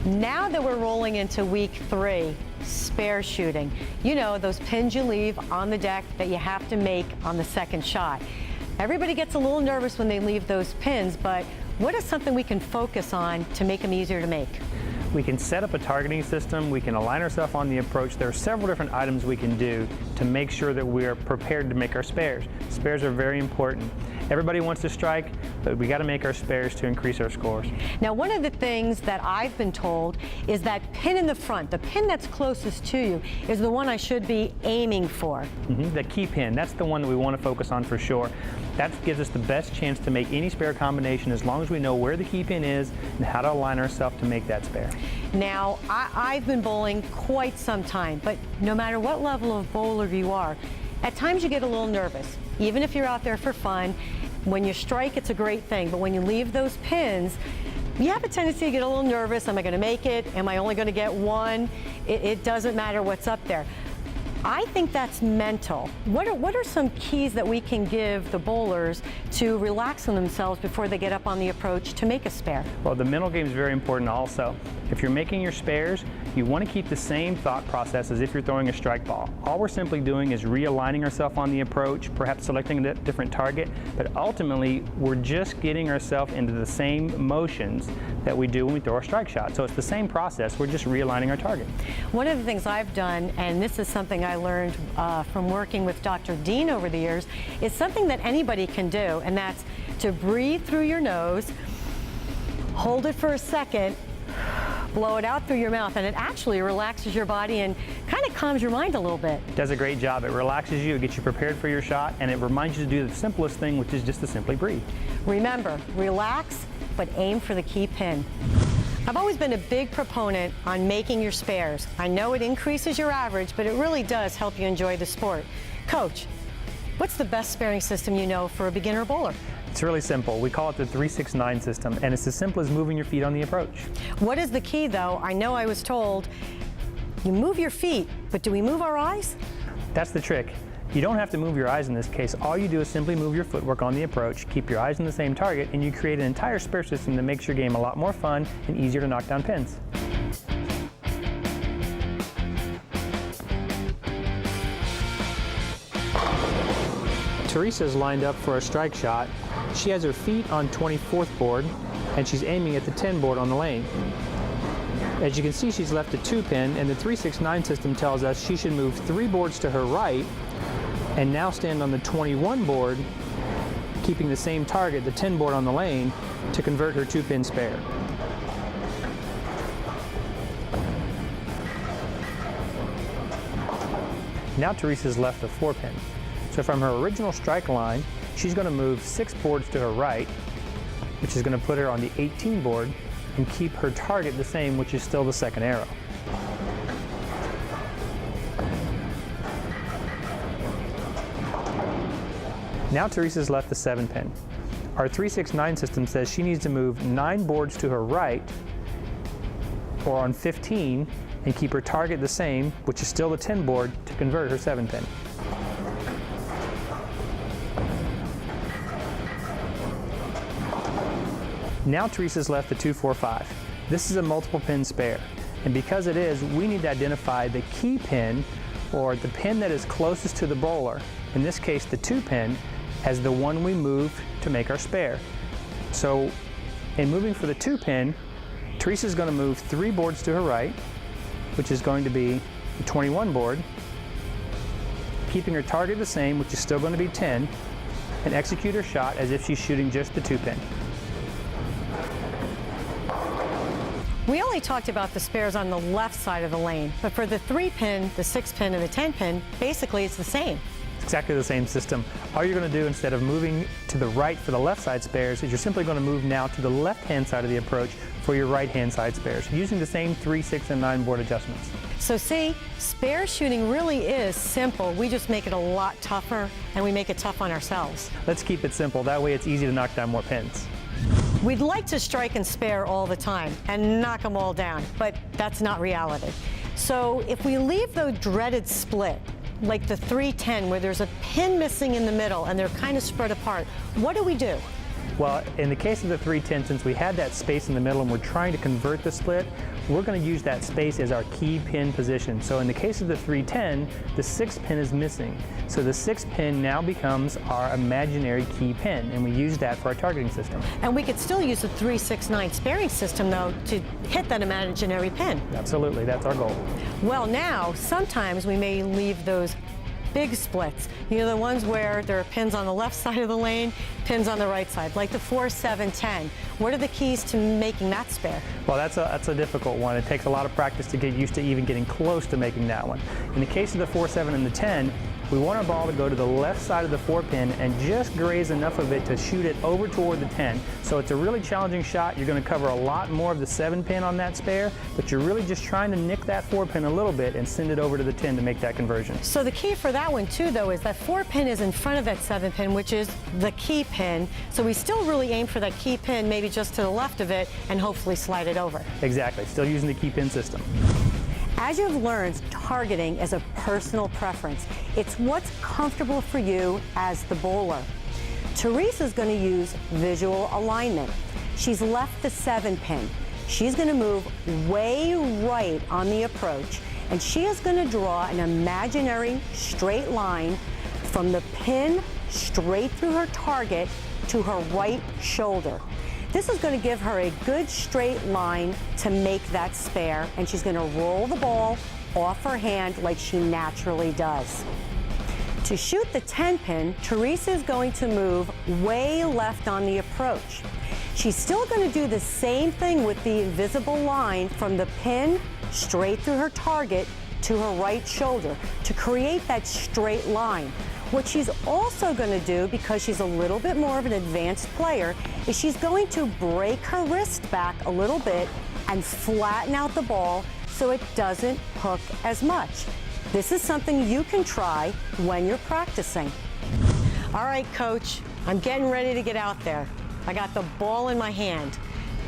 Now that we're rolling into week 3, spare shooting. You know, those pins you leave on the deck that you have to make on the second shot. Everybody gets a little nervous when they leave those pins, but what is something we can focus on to make them easier to make? We can set up a targeting system, we can align ourselves on the approach. There are several different items we can do to make sure that we are prepared to make our spares. Spares are very important. Everybody wants to strike, but we got to make our spares to increase our scores. Now, one of the things that I've been told is that pin in the front, the pin that's closest to you, is the one I should be aiming for. The key pin, that's the one that we want to focus on for sure. That gives us the best chance to make any spare combination as long as we know where the key pin is and how to align ourselves to make that spare. Now, I've been bowling quite some time, but no matter what level of bowler you are, at times you get a little nervous. Even if you're out there for fun, when you strike, it's a great thing, but when you leave those pins, you have a tendency to get a little nervous. Am I going to make it? Am I only going to get one? It doesn't matter what's up there. I think that's mental. What are some keys that we can give the bowlers to relax on themselves before they get up on the approach to make a spare? Well, the mental game is very important also. If you're making your spares, you want to keep the same thought process as if you're throwing a strike ball. All we're simply doing is realigning ourselves on the approach, perhaps selecting a different target, but ultimately we're just getting ourselves into the same motions that we do when we throw our strike shot. So it's the same process, we're just realigning our target. One of the things I've done, and this is something I learned from working with Dr. Dean over the years, is something that anybody can do, and that's to breathe through your nose, hold it for a second, blow it out through your mouth, and it actually relaxes your body and kind of calms your mind a little bit. It does a great job. It relaxes you, it gets you prepared for your shot, and it reminds you to do the simplest thing, which is just to simply breathe. Remember, relax, but aim for the key pin. I've always been a big proponent on making your spares. I know it increases your average, but it really does help you enjoy the sport. Coach, what's the best sparing system you know for a beginner bowler? It's really simple. We call it the 3-6-9 system, and it's as simple as moving your feet on the approach. What is the key, though? I know I was told you move your feet, but do we move our eyes? That's the trick. You don't have to move your eyes in this case. All you do is simply move your footwork on the approach, keep your eyes on the same target, and you create an entire spare system that makes your game a lot more fun and easier to knock down pins. Teresa's lined up for a strike shot. She has her feet on 24th board, and she's aiming at the 10 board on the lane. As you can see, she's left a 2-pin, and the 3-6-9 system tells us she should move 3 boards to her right and now stand on the 21 board, keeping the same target, the 10 board on the lane, to convert her 2-pin spare. Now Teresa's left a 4-pin. So from her original strike line, she's going to move 6 boards to her right, which is going to put her on the 18 board and keep her target the same, which is still the second arrow. Now Teresa's left the 7-pin. Our 3-6-9 system says she needs to move 9 boards to her right, or on 15, and keep her target the same, which is still the 10 board, to convert her 7-pin. Now Teresa's left the 2-4-5. This is a multiple pin spare, and because it is, we need to identify the key pin, or the pin that is closest to the bowler, in this case the 2-pin, as the one we move to make our spare. So in moving for the 2-pin, Teresa's going to move 3 boards to her right, which is going to be the 21 board, keeping her target the same, which is still going to be 10, and execute her shot as if she's shooting just the 2-pin. We only talked about the spares on the left side of the lane, but for the 3-pin, the 6-pin, and the 10-pin, basically it's the same. It's exactly the same system. All you're going to do instead of moving to the right for the left side spares is you're simply going to move now to the left-hand side of the approach for your right-hand side spares, using the same 3, 6, and 9 board adjustments. So see, spare shooting really is simple. We just make it a lot tougher, and we make it tough on ourselves. Let's keep it simple. That way it's easy to knock down more pins. We'd like to strike and spare all the time and knock them all down, but that's not reality. So if we leave the dreaded split, like the 3-10, where there's a pin missing in the middle and they're kind of spread apart, what do we do? Well, in the case of the 3-10, since we had that space in the middle and we're trying to convert the split, we're going to use that space as our key pin position. So in the case of the 310, the 6th pin is missing. So the 6th pin now becomes our imaginary key pin, and we use that for our targeting system. And we could still use the 3-6-9 sparing system, though, to hit that imaginary pin. Absolutely, that's our goal. Well, now, sometimes we may leave those big splits. You know, the ones where there are pins on the left side of the lane, pins on the right side, like the 4-7-10. What are the keys to making that spare? Well, that's a difficult one. It takes a lot of practice to get used to even getting close to making that one. In the case of the 4-7 and the 10, we want our ball to go to the left side of the 4 pin and just graze enough of it to shoot it over toward the 10. So it's a really challenging shot. You're going to cover a lot more of the 7 pin on that spare, but you're really just trying to nick that 4 pin a little bit and send it over to the 10 to make that conversion. So the key for that one too, though, is that 4 pin is in front of that 7 pin, which is the key pin. So we still really aim for that key pin, maybe just to the left of it, and hopefully slide it over. Exactly, still using the key pin system. As you've learned, targeting is a personal preference. It's what's comfortable for you as the bowler. Teresa's going to use visual alignment. She's left the 7 pin. She's going to move way right on the approach, and she is going to draw an imaginary straight line from the pin straight through her target to her right shoulder. This is going to give her a good straight line to make that spare, and she's going to roll the ball off her hand like she naturally does. To shoot the 10 pin, Teresa is going to move way left on the approach. She's still going to do the same thing with the invisible line from the pin straight through her target to her right shoulder to create that straight line. What she's also going to do, because she's a little bit more of an advanced player, is she's going to break her wrist back a little bit and flatten out the ball so it doesn't hook as much. This is something you can try when you're practicing. All right, Coach, I'm getting ready to get out there. I got the ball in my hand.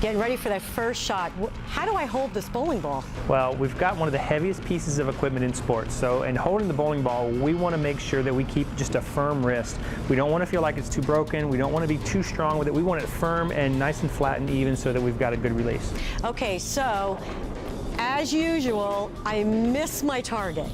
Getting ready for that first shot. How do I hold this bowling ball? Well, we've got one of the heaviest pieces of equipment in sports. So in holding the bowling ball, we want to make sure that we keep just a firm wrist. We don't want to feel like it's too broken. We don't want to be too strong with it. We want it firm and nice and flat and even so that we've got a good release. Okay, so as usual, I miss my target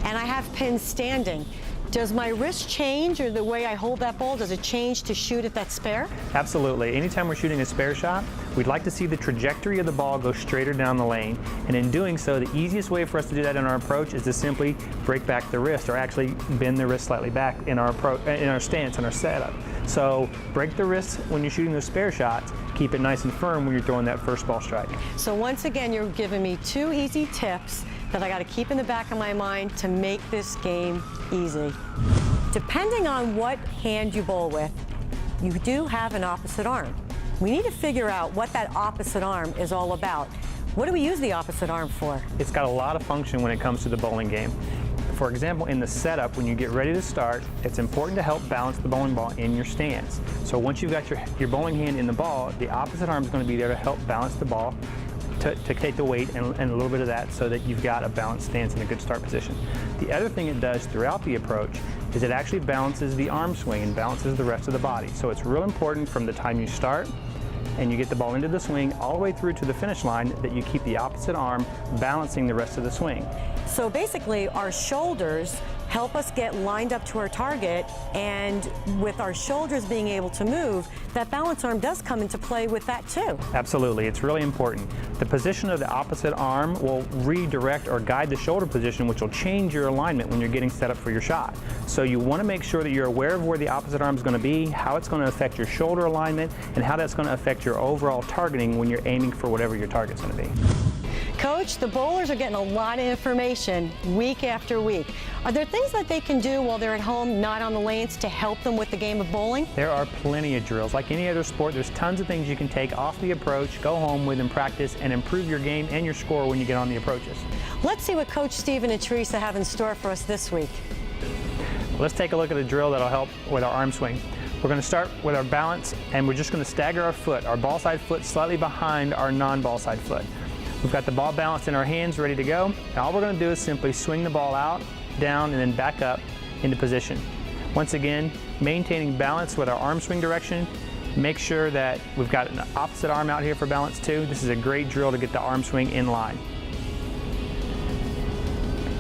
and I have pins standing. Does my wrist change, or the way I hold that ball, does it change to shoot at that spare? Absolutely. Anytime we're shooting a spare shot, we'd like to see the trajectory of the ball go straighter down the lane. And in doing so, the easiest way for us to do that in our approach is to simply break back the wrist, or actually bend the wrist slightly back in our approach, in our stance, in our setup. So break the wrist when you're shooting those spare shots. Keep it nice and firm when you're throwing that first ball strike. So once again, you're giving me 2 easy tips that I got to keep in the back of my mind to make this game easy. Depending on what hand you bowl with, you do have an opposite arm. We need to figure out what that opposite arm is all about. What do we use the opposite arm for? It's got a lot of function when it comes to the bowling game. For example, in the setup, when you get ready to start, it's important to help balance the bowling ball in your stance. So once you've got your bowling hand in the ball, the opposite arm is going to be there to help balance the ball, to take the weight and a little bit of that so that you've got a balanced stance and a good start position. The other thing it does throughout the approach is it actually balances the arm swing and balances the rest of the body. So it's real important from the time you start and you get the ball into the swing all the way through to the finish line that you keep the opposite arm balancing the rest of the swing. So basically, our shoulders help us get lined up to our target, and with our shoulders being able to move, that balance arm does come into play with that too. Absolutely, it's really important. The position of the opposite arm will redirect or guide the shoulder position, which will change your alignment when you're getting set up for your shot. So you want to make sure that you're aware of where the opposite arm is going to be, how it's going to affect your shoulder alignment, and how that's going to affect your overall targeting when you're aiming for whatever your target's going to be. Coach, the bowlers are getting a lot of information week after week. Are there things that they can do while they're at home, not on the lanes, to help them with the game of bowling? There are plenty of drills. Like any other sport, there's tons of things you can take off the approach, go home with and practice, and improve your game and your score when you get on the approaches. Let's see what Coach Stephen and Teresa have in store for us this week. Let's take a look at a drill that'll help with our arm swing. We're going to start with our balance, and we're just going to stagger our foot, our ball side foot slightly behind our non-ball side foot. We've got the ball balanced in our hands, ready to go. And all we're going to do is simply swing the ball out, down, and then back up into position. Once again, maintaining balance with our arm swing direction Make sure that we've got an opposite arm out here for balance too. This is a great drill to get the arm swing in line.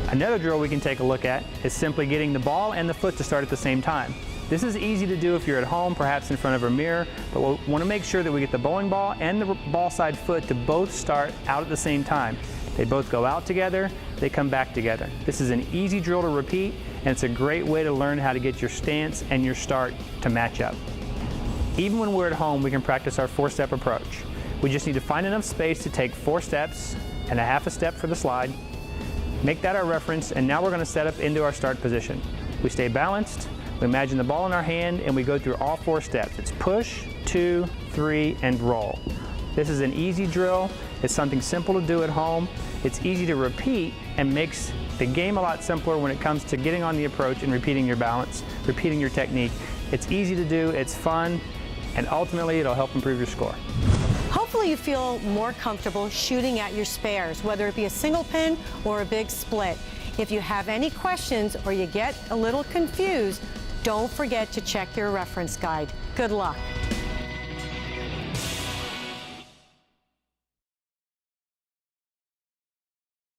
Another drill we can take a look at is simply getting the ball and the foot to start at the same time. This is easy to do if you're at home, perhaps in front of a mirror, but we'll want to make sure that we get the bowling ball and the ball side foot to both start out at the same time. They both go out together, they come back together. This is an easy drill to repeat, and it's a great way to learn how to get your stance and your start to match up. Even when we're at home, we can practice our 4-step approach. We just need to find enough space to take 4 steps and a half a step for the slide. Make that our reference, and now we're going to set up into our start position. We stay balanced, we imagine the ball in our hand, and we go through all 4 steps. It's push, 2, 3, and roll. This is an easy drill. It's something simple to do at home. It's easy to repeat and makes the game a lot simpler when it comes to getting on the approach and repeating your balance, repeating your technique. It's easy to do, it's fun, and ultimately it'll help improve your score. Hopefully you feel more comfortable shooting at your spares, whether it be a single pin or a big split. If you have any questions or you get a little confused, don't forget to check your reference guide. Good luck.